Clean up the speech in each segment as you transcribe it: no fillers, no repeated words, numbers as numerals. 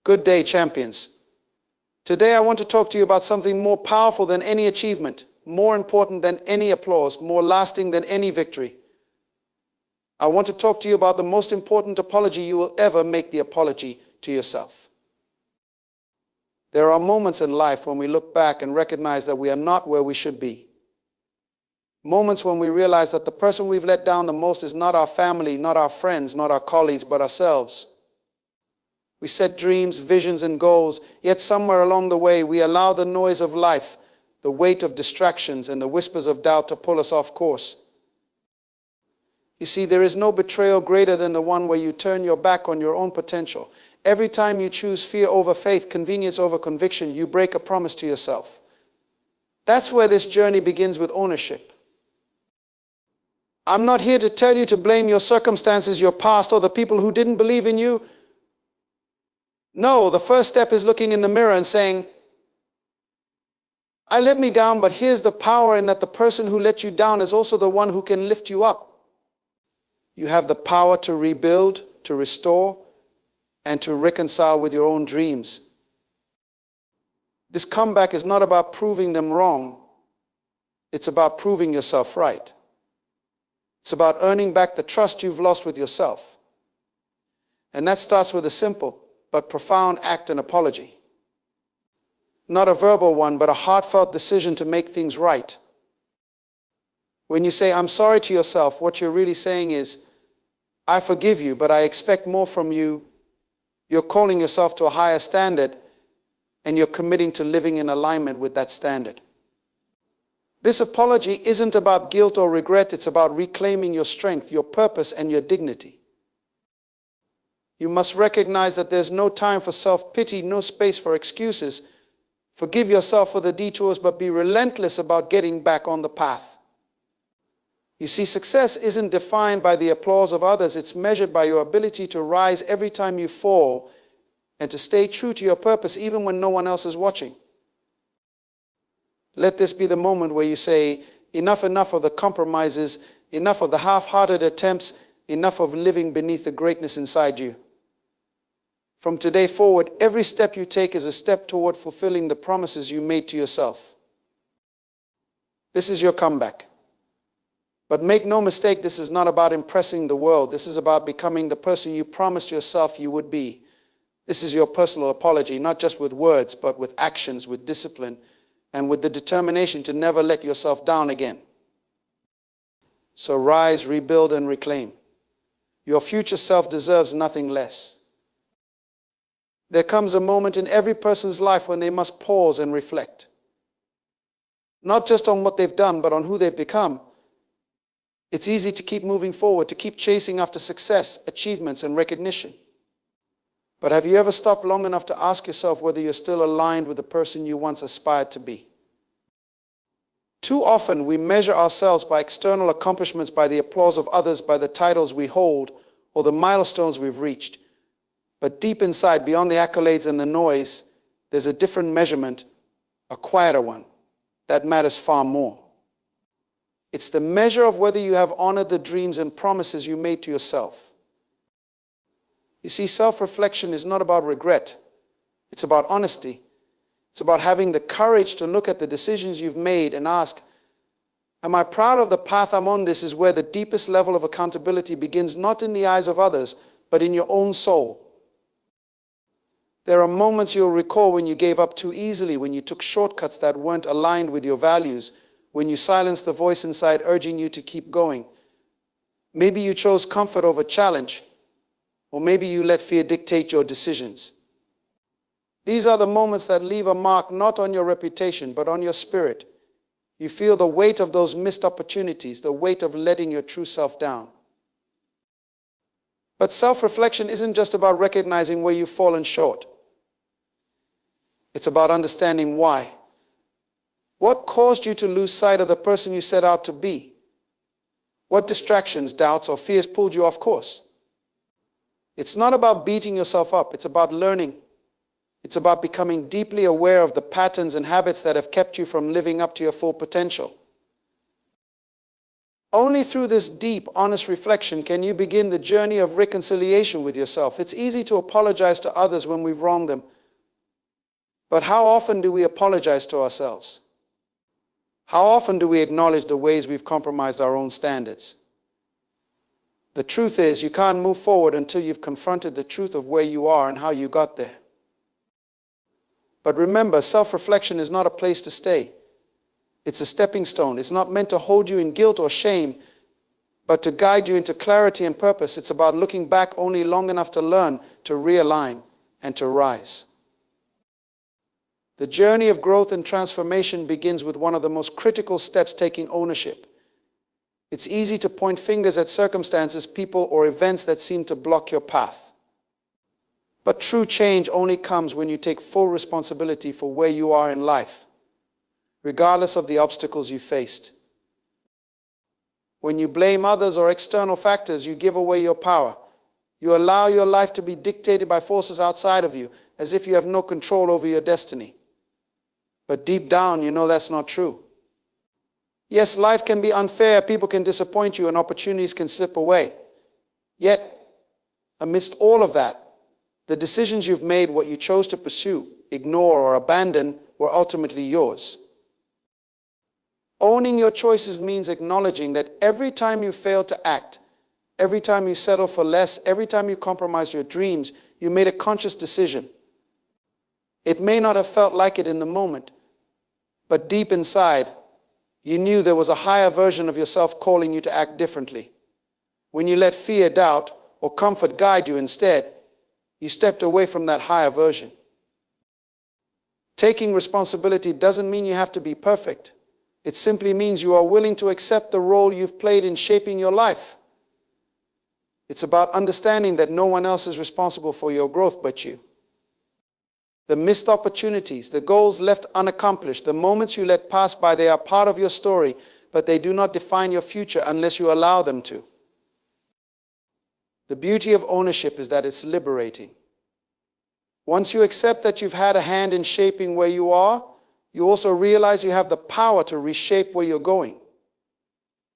Good day, champions. Today I want to talk to you about something more powerful than any achievement, more important than any applause, more lasting than any victory. I want to talk to you about the most important apology you will ever make, the apology to yourself. There are moments in life when we look back and recognize that we are not where we should be. Moments when we realize that the person we've let down the most is not our family, not our friends, not our colleagues, but ourselves. We set dreams, visions, and goals, yet somewhere along the way we allow the noise of life, the weight of distractions, and the whispers of doubt to pull us off course. You see, there is no betrayal greater than the one where you turn your back on your own potential. Every time you choose fear over faith, convenience over conviction, you break a promise to yourself. That's where this journey begins, with ownership. I'm not here to tell you to blame your circumstances, your past, or the people who didn't believe in you. No, the first step is looking in the mirror and saying, I let me down, but here's the power in that the person who let you down is also the one who can lift you up. You have the power to rebuild, to restore, and to reconcile with your own dreams. This comeback is not about proving them wrong. It's about proving yourself right. It's about earning back the trust you've lost with yourself. And that starts with a simple but profound act and apology. Not a verbal one, but a heartfelt decision to make things right. When you say, I'm sorry to yourself, what you're really saying is, I forgive you, but I expect more from you. You're calling yourself to a higher standard, and you're committing to living in alignment with that standard. This apology isn't about guilt or regret. It's about reclaiming your strength, your purpose, and your dignity. You must recognize that there's no time for self-pity, no space for excuses. Forgive yourself for the detours, but be relentless about getting back on the path. You see, success isn't defined by the applause of others. It's measured by your ability to rise every time you fall and to stay true to your purpose even when no one else is watching. Let this be the moment where you say, enough of the compromises, enough of the half-hearted attempts, enough of living beneath the greatness inside you. From today forward, every step you take is a step toward fulfilling the promises you made to yourself. This is your comeback. But make no mistake, this is not about impressing the world. This is about becoming the person you promised yourself you would be. This is your personal apology, not just with words, but with actions, with discipline, and with the determination to never let yourself down again. So rise, rebuild, and reclaim. Your future self deserves nothing less. There comes a moment in every person's life when they must pause and reflect. Not just on what they've done, but on who they've become. It's easy to keep moving forward, to keep chasing after success, achievements, and recognition. But have you ever stopped long enough to ask yourself whether you're still aligned with the person you once aspired to be? Too often we measure ourselves by external accomplishments, by the applause of others, by the titles we hold, or the milestones we've reached. But deep inside, beyond the accolades and the noise, there's a different measurement, a quieter one, that matters far more. It's the measure of whether you have honored the dreams and promises you made to yourself. You see, self-reflection is not about regret. It's about honesty. It's about having the courage to look at the decisions you've made and ask, am I proud of the path I'm on? This is where the deepest level of accountability begins, not in the eyes of others, but in your own soul. There are moments you'll recall when you gave up too easily, when you took shortcuts that weren't aligned with your values, when you silenced the voice inside urging you to keep going. Maybe you chose comfort over challenge, or maybe you let fear dictate your decisions. These are the moments that leave a mark not on your reputation, but on your spirit. You feel the weight of those missed opportunities, the weight of letting your true self down. But self-reflection isn't just about recognizing where you've fallen short. It's about understanding why. What caused you to lose sight of the person you set out to be? What distractions, doubts, or fears pulled you off course? It's not about beating yourself up. It's about learning. It's about becoming deeply aware of the patterns and habits that have kept you from living up to your full potential. Only through this deep, honest reflection can you begin the journey of reconciliation with yourself. It's easy to apologize to others when we've wronged them. But how often do we apologize to ourselves? How often do we acknowledge the ways we've compromised our own standards? The truth is, you can't move forward until you've confronted the truth of where you are and how you got there. But remember, self-reflection is not a place to stay. It's a stepping stone. It's not meant to hold you in guilt or shame, but to guide you into clarity and purpose. It's about looking back only long enough to learn, to realign, and to rise. The journey of growth and transformation begins with one of the most critical steps: taking ownership. It's easy to point fingers at circumstances, people, or events that seem to block your path. But true change only comes when you take full responsibility for where you are in life, regardless of the obstacles you faced. When you blame others or external factors, you give away your power. You allow your life to be dictated by forces outside of you, as if you have no control over your destiny. But deep down, you know that's not true. Yes, life can be unfair, people can disappoint you, and opportunities can slip away. Yet, amidst all of that, the decisions you've made, what you chose to pursue, ignore, or abandon, were ultimately yours. Owning your choices means acknowledging that every time you fail to act, every time you settle for less, every time you compromise your dreams, you made a conscious decision. It may not have felt like it in the moment, but deep inside, you knew there was a higher version of yourself calling you to act differently. When you let fear, doubt, or comfort guide you instead, you stepped away from that higher version. Taking responsibility doesn't mean you have to be perfect. It simply means you are willing to accept the role you've played in shaping your life. It's about understanding that no one else is responsible for your growth but you. The missed opportunities, the goals left unaccomplished, the moments you let pass by, they are part of your story, but they do not define your future unless you allow them to. The beauty of ownership is that it's liberating. Once you accept that you've had a hand in shaping where you are, you also realize you have the power to reshape where you're going.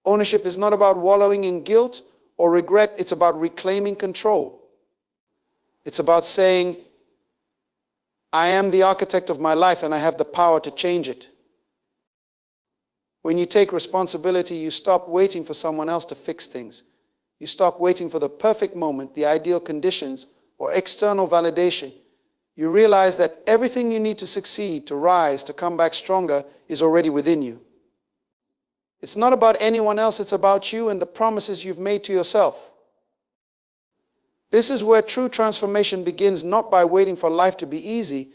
Ownership is not about wallowing in guilt or regret, it's about reclaiming control. It's about saying, I am the architect of my life and I have the power to change it. When you take responsibility, you stop waiting for someone else to fix things. You stop waiting for the perfect moment, the ideal conditions, or external validation. You realize that everything you need to succeed, to rise, to come back stronger is already within you. It's not about anyone else, it's about you and the promises you've made to yourself. This is where true transformation begins, not by waiting for life to be easy,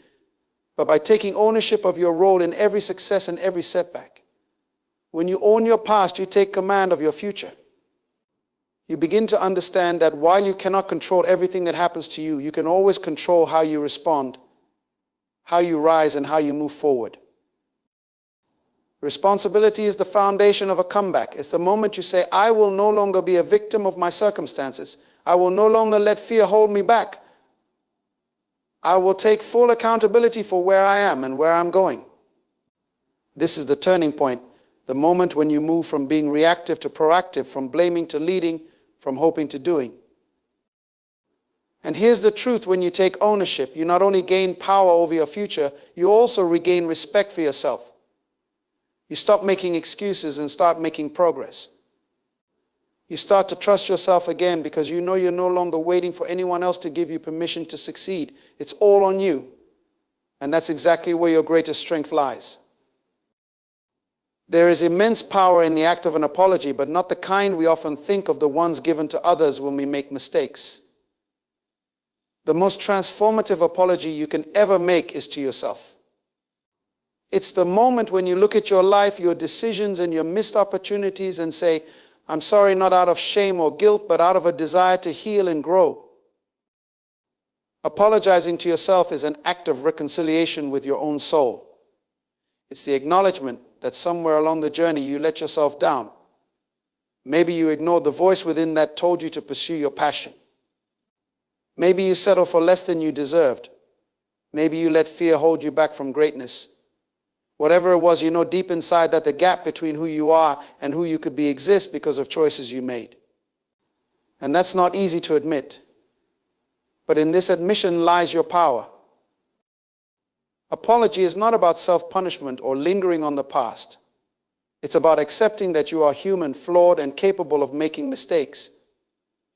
but by taking ownership of your role in every success and every setback. When you own your past, you take command of your future. You begin to understand that while you cannot control everything that happens to you, you can always control how you respond, how you rise, and how you move forward. Responsibility is the foundation of a comeback. It's the moment you say, I will no longer be a victim of my circumstances. I will no longer let fear hold me back. I will take full accountability for where I am and where I'm going. This is the turning point, the moment when you move from being reactive to proactive, from blaming to leading, from hoping to doing. And here's the truth: when you take ownership, you not only gain power over your future, you also regain respect for yourself. You stop making excuses and start making progress. You start to trust yourself again because you know you're no longer waiting for anyone else to give you permission to succeed. It's all on you. And that's exactly where your greatest strength lies. There is immense power in the act of an apology, but not the kind we often think of, the ones given to others when we make mistakes. The most transformative apology you can ever make is to yourself. It's the moment when you look at your life, your decisions, and your missed opportunities and say, I'm sorry, not out of shame or guilt, but out of a desire to heal and grow. Apologizing to yourself is an act of reconciliation with your own soul. It's the acknowledgement that somewhere along the journey you let yourself down. Maybe you ignored the voice within that told you to pursue your passion. Maybe you settled for less than you deserved. Maybe you let fear hold you back from greatness. Whatever it was, you know deep inside that the gap between who you are and who you could be exists because of choices you made. And that's not easy to admit. But in this admission lies your power. Apology is not about self-punishment or lingering on the past. It's about accepting that you are human, flawed, and capable of making mistakes.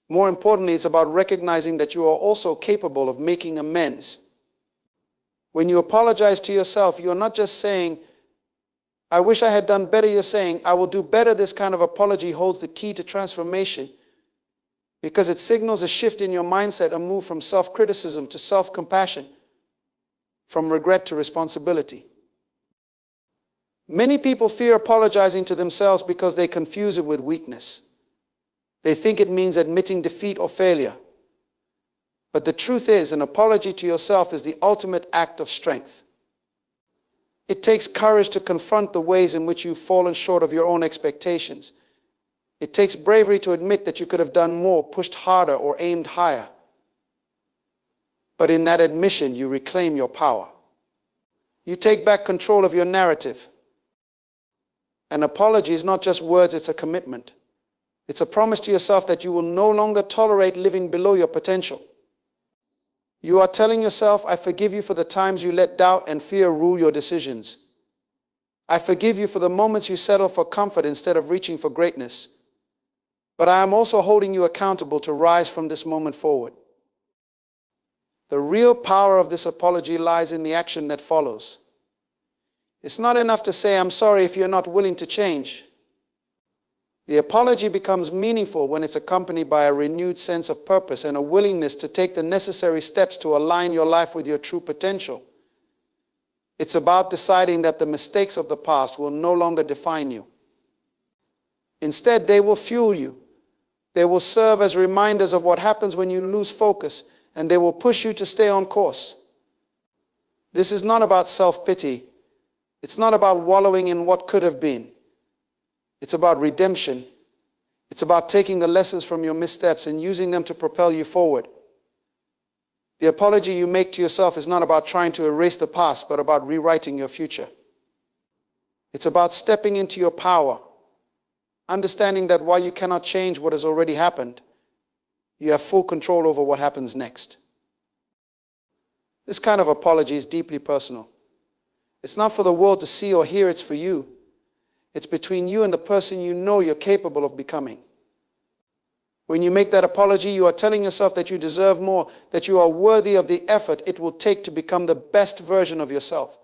More importantly, it's about recognizing that you are also capable of making amends. When you apologize to yourself, you're not just saying, I wish I had done better. You're saying, I will do better. This kind of apology holds the key to transformation because it signals a shift in your mindset, a move from self-criticism to self-compassion, from regret to responsibility. Many people fear apologizing to themselves because they confuse it with weakness. They think it means admitting defeat or failure. But the truth is, an apology to yourself is the ultimate act of strength. It takes courage to confront the ways in which you've fallen short of your own expectations. It takes bravery to admit that you could have done more, pushed harder, or aimed higher. But in that admission, you reclaim your power. You take back control of your narrative. An apology is not just words, it's a commitment. It's a promise to yourself that you will no longer tolerate living below your potential. You are telling yourself, I forgive you for the times you let doubt and fear rule your decisions. I forgive you for the moments you settle for comfort instead of reaching for greatness. But I am also holding you accountable to rise from this moment forward. The real power of this apology lies in the action that follows. It's not enough to say, I'm sorry if you're not willing to change. The apology becomes meaningful when it's accompanied by a renewed sense of purpose and a willingness to take the necessary steps to align your life with your true potential. It's about deciding that the mistakes of the past will no longer define you. Instead, they will fuel you. They will serve as reminders of what happens when you lose focus, and they will push you to stay on course. This is not about self-pity. It's not about wallowing in what could have been. It's about redemption. It's about taking the lessons from your missteps and using them to propel you forward. The apology you make to yourself is not about trying to erase the past, but about rewriting your future. It's about stepping into your power, understanding that while you cannot change what has already happened, you have full control over what happens next. This kind of apology is deeply personal. It's not for the world to see or hear, it's for you. It's between you and the person you know you're capable of becoming. When you make that apology, you are telling yourself that you deserve more, that you are worthy of the effort it will take to become the best version of yourself.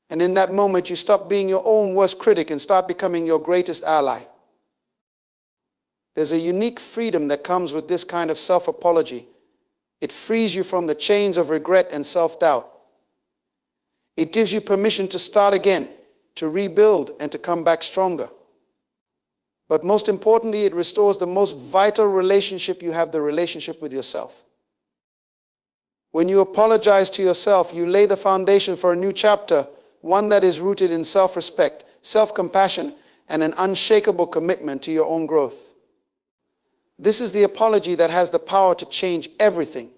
And in that moment, you stop being your own worst critic and start becoming your greatest ally. There's a unique freedom that comes with this kind of self-apology. It frees you from the chains of regret and self-doubt. It gives you permission to start again, to rebuild, and to come back stronger. But most importantly, it restores the most vital relationship you have, the relationship with yourself. When you apologize to yourself, you lay the foundation for a new chapter, one that is rooted in self-respect, self-compassion, and an unshakable commitment to your own growth. This is the apology that has the power to change everything.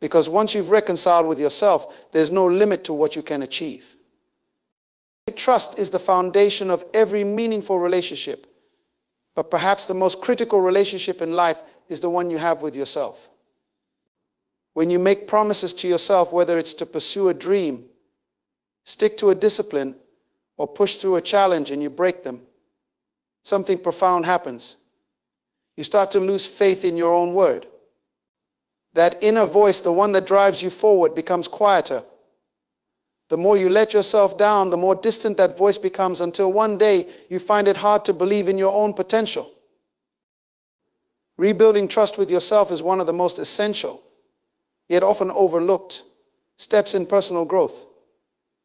Because once you've reconciled with yourself, there's no limit to what you can achieve. Trust is the foundation of every meaningful relationship. But perhaps the most critical relationship in life is the one you have with yourself. When you make promises to yourself, whether it's to pursue a dream, stick to a discipline, or push through a challenge and you break them, something profound happens. You start to lose faith in your own word. That inner voice, the one that drives you forward, becomes quieter. The more you let yourself down, the more distant that voice becomes until one day you find it hard to believe in your own potential. Rebuilding trust with yourself is one of the most essential, yet often overlooked, steps in personal growth.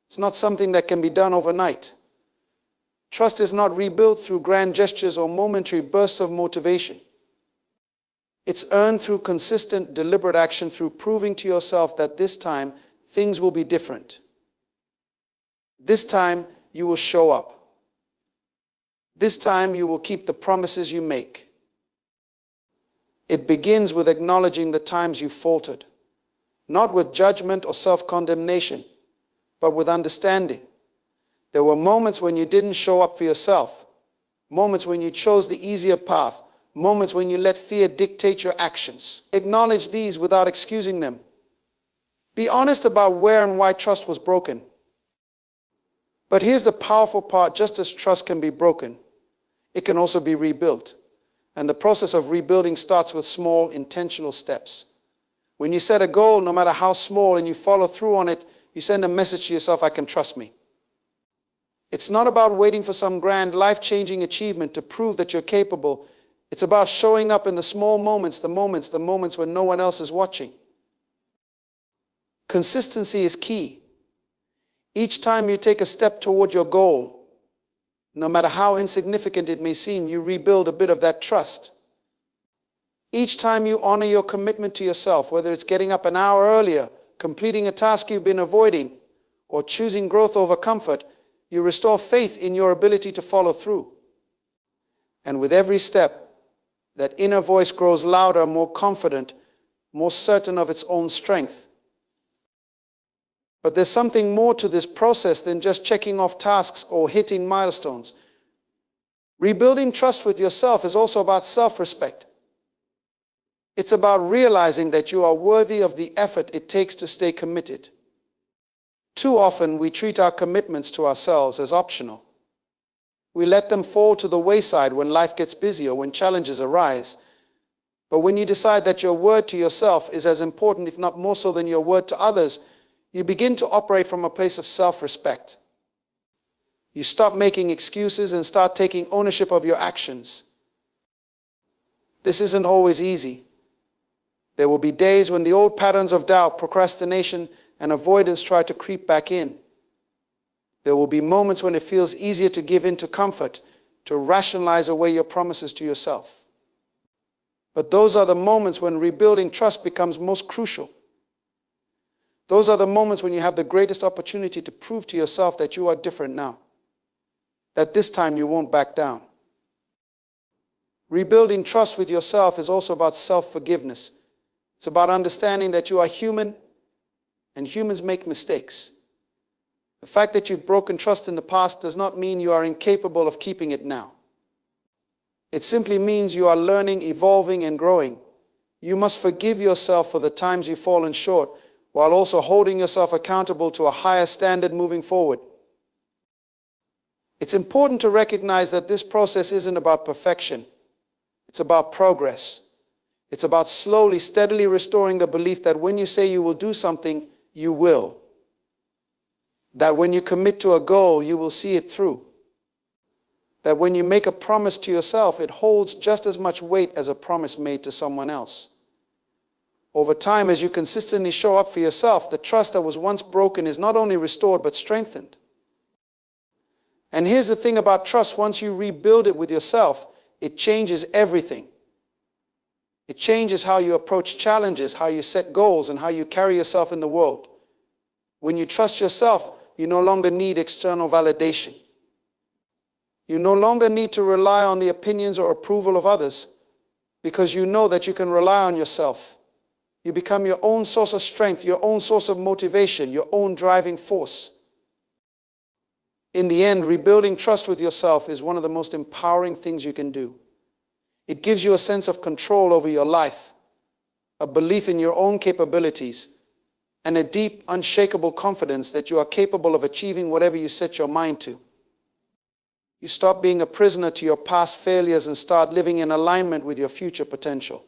It's not something that can be done overnight. Trust is not rebuilt through grand gestures or momentary bursts of motivation. It's earned through consistent, deliberate action, through proving to yourself that this time things will be different. This time you will show up. This time you will keep the promises you make. It begins with acknowledging the times you faltered, not with judgment or self-condemnation, but with understanding. There were moments when you didn't show up for yourself, moments when you chose the easier path, moments when you let fear dictate your actions. Acknowledge these without excusing them. Be honest about where and why trust was broken. But here's the powerful part: just as trust can be broken, it can also be rebuilt. And the process of rebuilding starts with small, intentional steps. When you set a goal, no matter how small, and you follow through on it, you send a message to yourself: I can trust me. It's not about waiting for some grand, life-changing achievement to prove that you're capable. It's about showing up in the small moments, the moments when no one else is watching. Consistency is key. Each time you take a step toward your goal, no matter how insignificant it may seem, you rebuild a bit of that trust. Each time you honor your commitment to yourself, whether it's getting up an hour earlier, completing a task you've been avoiding, or choosing growth over comfort, you restore faith in your ability to follow through. And with every step, that inner voice grows louder, more confident, more certain of its own strength. But there's something more to this process than just checking off tasks or hitting milestones. Rebuilding trust with yourself is also about self-respect. It's about realizing that you are worthy of the effort it takes to stay committed. Too often, we treat our commitments to ourselves as optional. We let them fall to the wayside when life gets busy or when challenges arise. But when you decide that your word to yourself is as important, if not more so, than your word to others, you begin to operate from a place of self-respect. You stop making excuses and start taking ownership of your actions. This isn't always easy. There will be days when the old patterns of doubt, procrastination, and avoidance try to creep back in. There will be moments when it feels easier to give in to comfort, to rationalize away your promises to yourself. But those are the moments when rebuilding trust becomes most crucial. Those are the moments when you have the greatest opportunity to prove to yourself that you are different now, that this time you won't back down. Rebuilding trust with yourself is also about self-forgiveness. It's about understanding that you are human and humans make mistakes. The fact that you've broken trust in the past does not mean you are incapable of keeping it now. It simply means you are learning, evolving, and growing. You must forgive yourself for the times you've fallen short, while also holding yourself accountable to a higher standard moving forward. It's important to recognize that this process isn't about perfection. It's about progress. It's about slowly, steadily restoring the belief that when you say you will do something, you will. That when you commit to a goal, you will see it through. That when you make a promise to yourself, it holds just as much weight as a promise made to someone else. Over time, as you consistently show up for yourself, the trust that was once broken is not only restored, but strengthened. And here's the thing about trust: once you rebuild it with yourself, it changes everything. It changes how you approach challenges, how you set goals, and how you carry yourself in the world. When you trust yourself, you no longer need external validation. You no longer need to rely on the opinions or approval of others, because you know that you can rely on yourself. You become your own source of strength, your own source of motivation, your own driving force. In the end, rebuilding trust with yourself is one of the most empowering things you can do. It gives you a sense of control over your life, a belief in your own capabilities, and a deep, unshakable confidence that you are capable of achieving whatever you set your mind to. You stop being a prisoner to your past failures and start living in alignment with your future potential.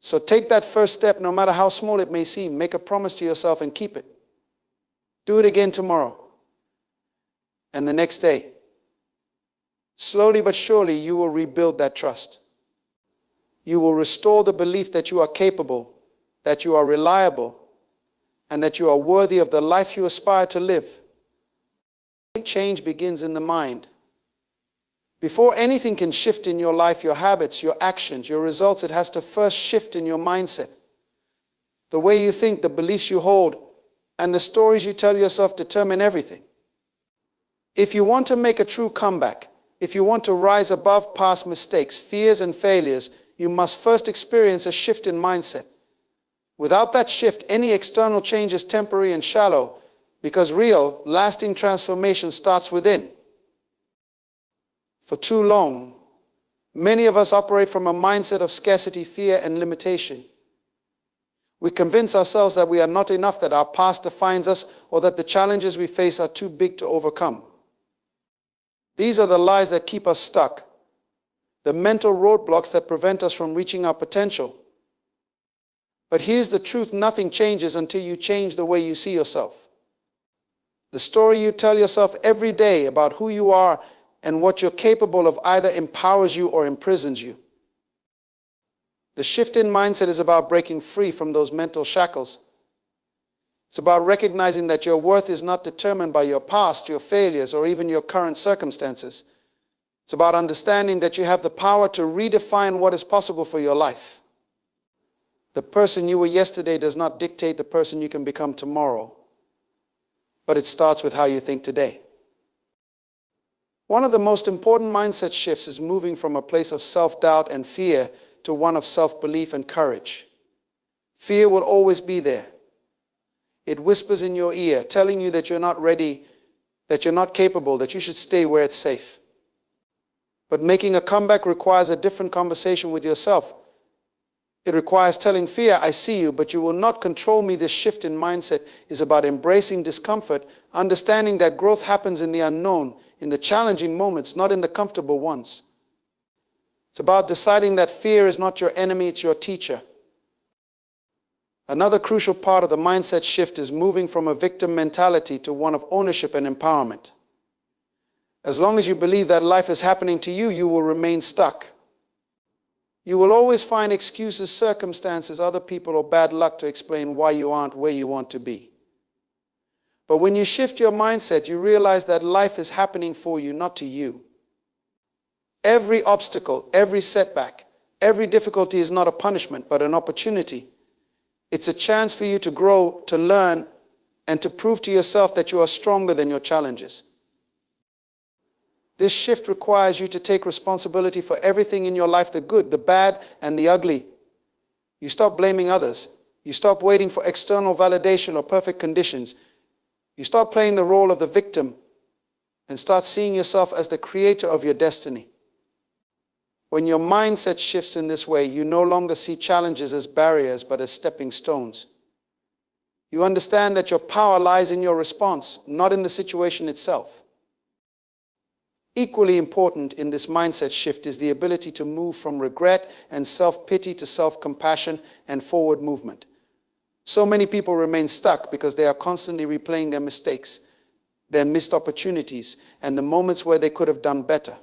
So take that first step, no matter how small it may seem. Make a promise to yourself and keep it. Do it again tomorrow and the next day. Slowly but surely, you will rebuild that trust. You will restore the belief that you are capable, that you are reliable, and that you are worthy of the life you aspire to live. Change begins in the mind. Before anything can shift in your life, your habits, your actions, your results, it has to first shift in your mindset. The way you think, the beliefs you hold, and the stories you tell yourself determine everything. If you want to make a true comeback, if you want to rise above past mistakes, fears, and failures, you must first experience a shift in mindset. Without that shift, any external change is temporary and shallow, Because real, lasting transformation starts within. For too long, many of us operate from a mindset of scarcity, fear, and limitation. We convince ourselves that we are not enough, that our past defines us, or that the challenges we face are too big to overcome. These are the lies that keep us stuck, the mental roadblocks that prevent us from reaching our potential. But here's the truth: nothing changes until you change the way you see yourself. The story you tell yourself every day about who you are and what you're capable of either empowers you or imprisons you. The shift in mindset is about breaking free from those mental shackles. It's about recognizing that your worth is not determined by your past, your failures, or even your current circumstances. It's about understanding that you have the power to redefine what is possible for your life. The person you were yesterday does not dictate the person you can become tomorrow, but it starts with how you think today. One of the most important mindset shifts is moving from a place of self-doubt and fear to one of self-belief and courage. Fear will always be there. It whispers in your ear, telling you that you're not ready, that you're not capable, that you should stay where it's safe. But making a comeback requires a different conversation with yourself. It requires telling fear, I see you, but you will not control me. This shift in mindset is about embracing discomfort, understanding that growth happens in the unknown, in the challenging moments, not in the comfortable ones. It's about deciding that fear is not your enemy, it's your teacher. Another crucial part of the mindset shift is moving from a victim mentality to one of ownership and empowerment. As long as you believe that life is happening to you, you will remain stuck. You will always find excuses, circumstances, other people, or bad luck to explain why you aren't where you want to be. But when you shift your mindset, you realize that life is happening for you, not to you. Every obstacle, every setback, every difficulty is not a punishment, but an opportunity. It's a chance for you to grow, to learn, and to prove to yourself that you are stronger than your challenges. This shift requires you to take responsibility for everything in your life, the good, the bad, and the ugly. You stop blaming others. You stop waiting for external validation or perfect conditions. You stop playing the role of the victim and start seeing yourself as the creator of your destiny. When your mindset shifts in this way, you no longer see challenges as barriers, but as stepping stones. You understand that your power lies in your response, not in the situation itself. Equally important in this mindset shift is the ability to move from regret and self-pity to self-compassion and forward movement. So many people remain stuck because they are constantly replaying their mistakes, their missed opportunities, and the moments where they could have done better.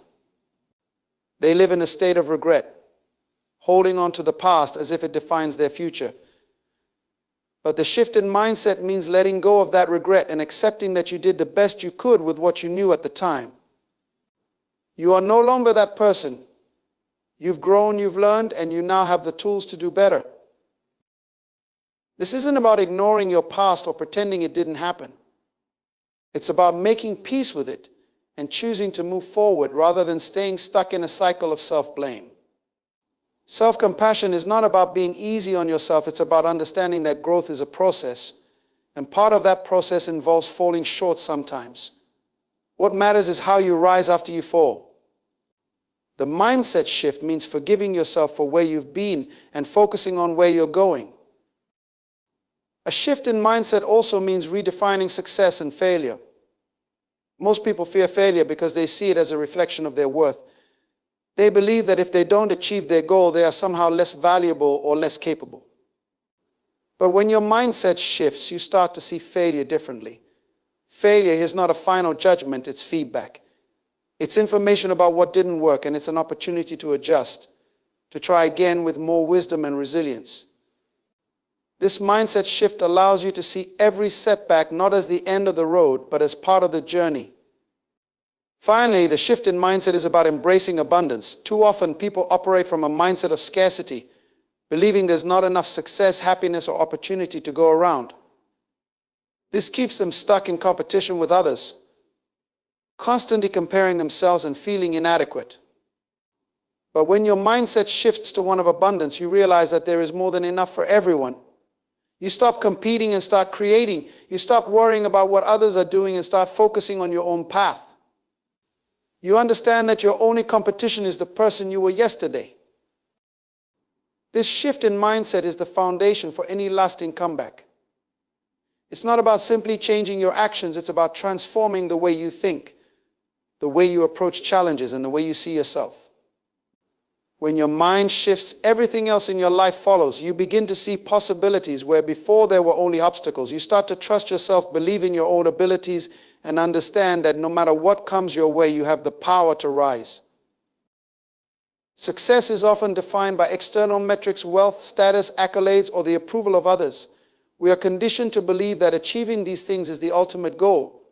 They live in a state of regret, holding on to the past as if it defines their future. But the shift in mindset means letting go of that regret and accepting that you did the best you could with what you knew at the time. You are no longer that person. You've grown, you've learned, and you now have the tools to do better. This isn't about ignoring your past or pretending it didn't happen. It's about making peace with it and choosing to move forward rather than staying stuck in a cycle of self-blame. Self-compassion is not about being easy on yourself. It's about understanding that growth is a process, and part of that process involves falling short sometimes. What matters is how you rise after you fall. The mindset shift means forgiving yourself for where you've been and focusing on where you're going. A shift in mindset also means redefining success and failure. Most people fear failure because they see it as a reflection of their worth. They believe that if they don't achieve their goal, they are somehow less valuable or less capable. But when your mindset shifts, you start to see failure differently. Failure is not a final judgment, it's feedback. It's information about what didn't work, and it's an opportunity to adjust, to try again with more wisdom and resilience. This mindset shift allows you to see every setback not as the end of the road, but as part of the journey. Finally, the shift in mindset is about embracing abundance. Too often, people operate from a mindset of scarcity, believing there's not enough success, happiness, or opportunity to go around. This keeps them stuck in competition with others, constantly comparing themselves and feeling inadequate. But when your mindset shifts to one of abundance, you realize that there is more than enough for everyone. You stop competing and start creating. You stop worrying about what others are doing and start focusing on your own path. You understand that your only competition is the person you were yesterday. This shift in mindset is the foundation for any lasting comeback. It's not about simply changing your actions, it's about transforming the way you think, the way you approach challenges, and the way you see yourself. When your mind shifts, everything else in your life follows. You begin to see possibilities where before there were only obstacles. You start to trust yourself, believe in your own abilities, and understand that no matter what comes your way, you have the power to rise. Success is often defined by external metrics, wealth, status, accolades, or the approval of others. We are conditioned to believe that achieving these things is the ultimate goal,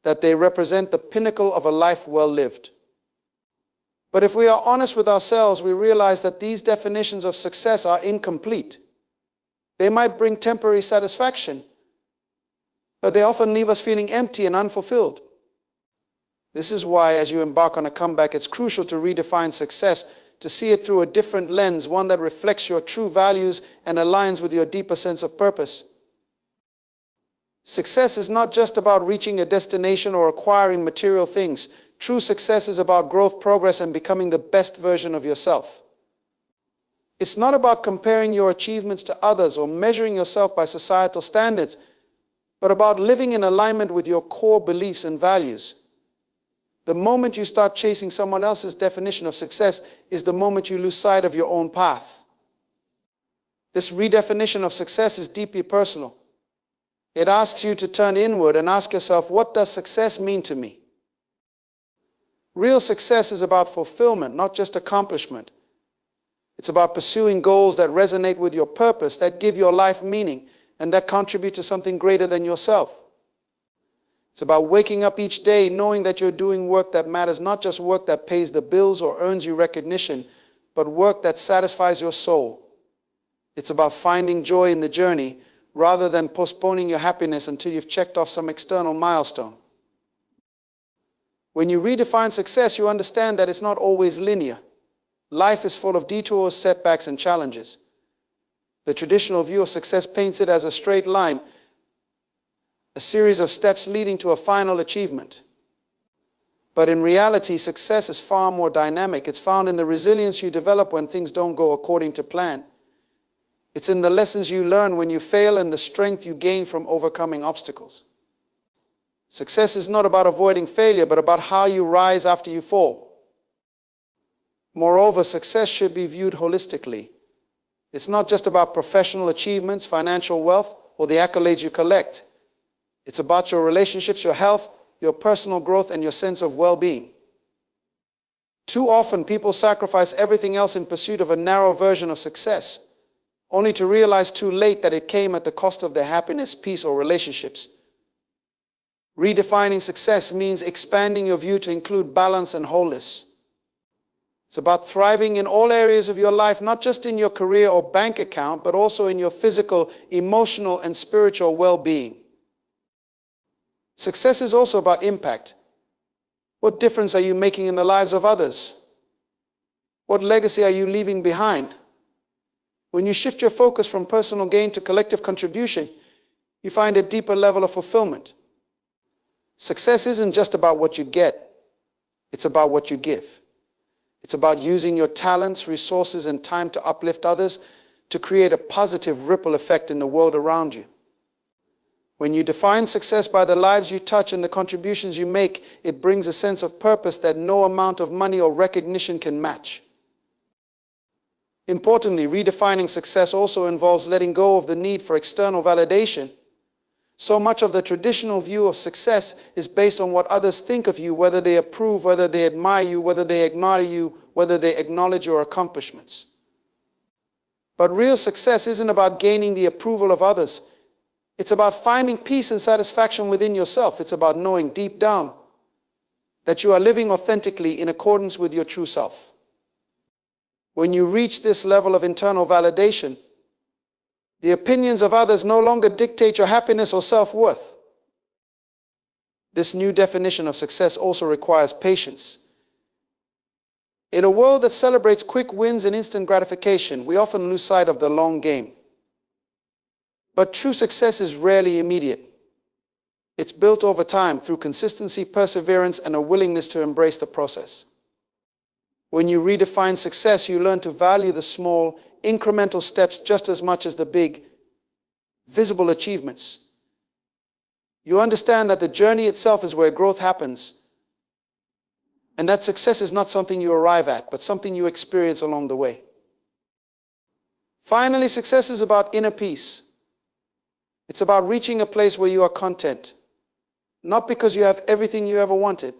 that they represent the pinnacle of a life well lived. But if we are honest with ourselves, we realize that these definitions of success are incomplete. They might bring temporary satisfaction, but they often leave us feeling empty and unfulfilled. This is why, as you embark on a comeback, it's crucial to redefine success, to see it through a different lens, one that reflects your true values and aligns with your deeper sense of purpose. Success is not just about reaching a destination or acquiring material things. True success is about growth, progress, and becoming the best version of yourself. It's not about comparing your achievements to others or measuring yourself by societal standards, but about living in alignment with your core beliefs and values. The moment you start chasing someone else's definition of success is the moment you lose sight of your own path. This redefinition of success is deeply personal. It asks you to turn inward and ask yourself, what does success mean to me? Real success is about fulfillment, not just accomplishment. It's about pursuing goals that resonate with your purpose, that give your life meaning, and that contribute to something greater than yourself. It's about waking up each day knowing that you're doing work that matters, not just work that pays the bills or earns you recognition, but work that satisfies your soul. It's about finding joy in the journey rather than postponing your happiness until you've checked off some external milestone. When you redefine success, you understand that it's not always linear. Life is full of detours, setbacks, and challenges. The traditional view of success paints it as a straight line, a series of steps leading to a final achievement. But in reality, success is far more dynamic. It's found in the resilience you develop when things don't go according to plan. It's in the lessons you learn when you fail and the strength you gain from overcoming obstacles. Success is not about avoiding failure, but about how you rise after you fall. Moreover, success should be viewed holistically. It's not just about professional achievements, financial wealth, or the accolades you collect. It's about your relationships, your health, your personal growth, and your sense of well-being. Too often, people sacrifice everything else in pursuit of a narrow version of success, only to realize too late that it came at the cost of their happiness, peace, or relationships. Redefining success means expanding your view to include balance and wholeness. It's about thriving in all areas of your life, not just in your career or bank account, but also in your physical, emotional, and spiritual well-being. Success is also about impact. What difference are you making in the lives of others? What legacy are you leaving behind? When you shift your focus from personal gain to collective contribution, you find a deeper level of fulfillment. Success isn't just about what you get, it's about what you give. It's about using your talents, resources, and time to uplift others, to create a positive ripple effect in the world around you. When you define success by the lives you touch and the contributions you make, it brings a sense of purpose that no amount of money or recognition can match. Importantly, redefining success also involves letting go of the need for external validation. So much of the traditional view of success is based on what others think of you, whether they approve, whether they admire you, whether they ignore you, whether they acknowledge your accomplishments. But real success isn't about gaining the approval of others. It's about finding peace and satisfaction within yourself. It's about knowing deep down that you are living authentically in accordance with your true self. When you reach this level of internal validation, the opinions of others no longer dictate your happiness or self-worth. This new definition of success also requires patience. In a world that celebrates quick wins and instant gratification, we often lose sight of the long game. But true success is rarely immediate. It's built over time through consistency, perseverance, and a willingness to embrace the process. When you redefine success, you learn to value the small, incremental steps just as much as the big, visible achievements. You understand that the journey itself is where growth happens, and that success is not something you arrive at, but something you experience along the way. Finally, success is about inner peace. It's about reaching a place where you are content, not because you have everything you ever wanted,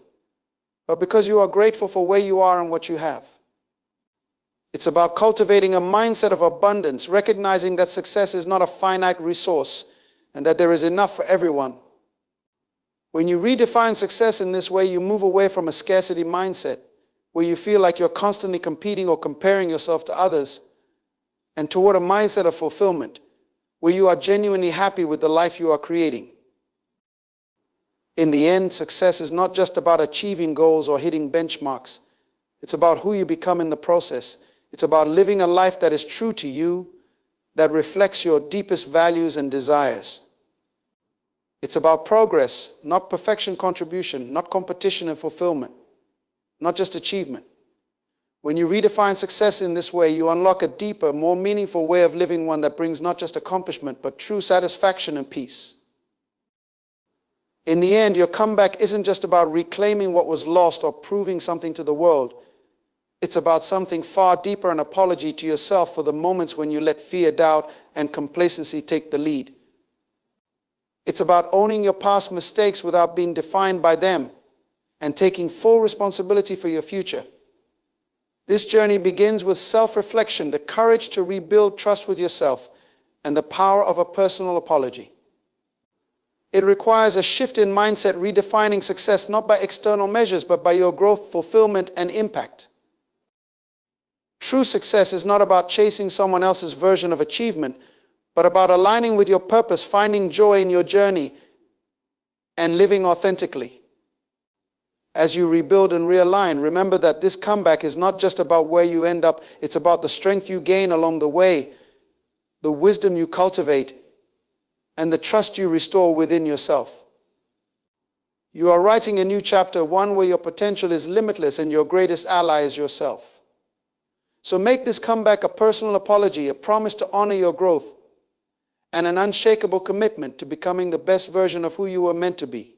but because you are grateful for where you are and what you have. It's about cultivating a mindset of abundance, recognizing that success is not a finite resource and that there is enough for everyone. When you redefine success in this way, you move away from a scarcity mindset where you feel like you're constantly competing or comparing yourself to others, and toward a mindset of fulfillment where you are genuinely happy with the life you are creating. In the end, success is not just about achieving goals or hitting benchmarks. It's about who you become in the process. It's about living a life that is true to you, that reflects your deepest values and desires. It's about progress, not perfection, contribution, not competition and fulfillment, not just achievement. When you redefine success in this way, you unlock a deeper, more meaningful way of living, one that brings not just accomplishment, but true satisfaction and peace. In the end, your comeback isn't just about reclaiming what was lost or proving something to the world. It's about something far deeper, an apology to yourself for the moments when you let fear, doubt, and complacency take the lead. It's about owning your past mistakes without being defined by them and taking full responsibility for your future. This journey begins with self-reflection, the courage to rebuild trust with yourself, and the power of a personal apology. It requires a shift in mindset, redefining success not by external measures, but by your growth, fulfillment, and impact. True success is not about chasing someone else's version of achievement, but about aligning with your purpose, finding joy in your journey, and living authentically. As you rebuild and realign, remember that this comeback is not just about where you end up, it's about the strength you gain along the way, the wisdom you cultivate, and the trust you restore within yourself. You are writing a new chapter, one where your potential is limitless and your greatest ally is yourself. So make this comeback a personal apology, a promise to honor your growth, and an unshakable commitment to becoming the best version of who you were meant to be.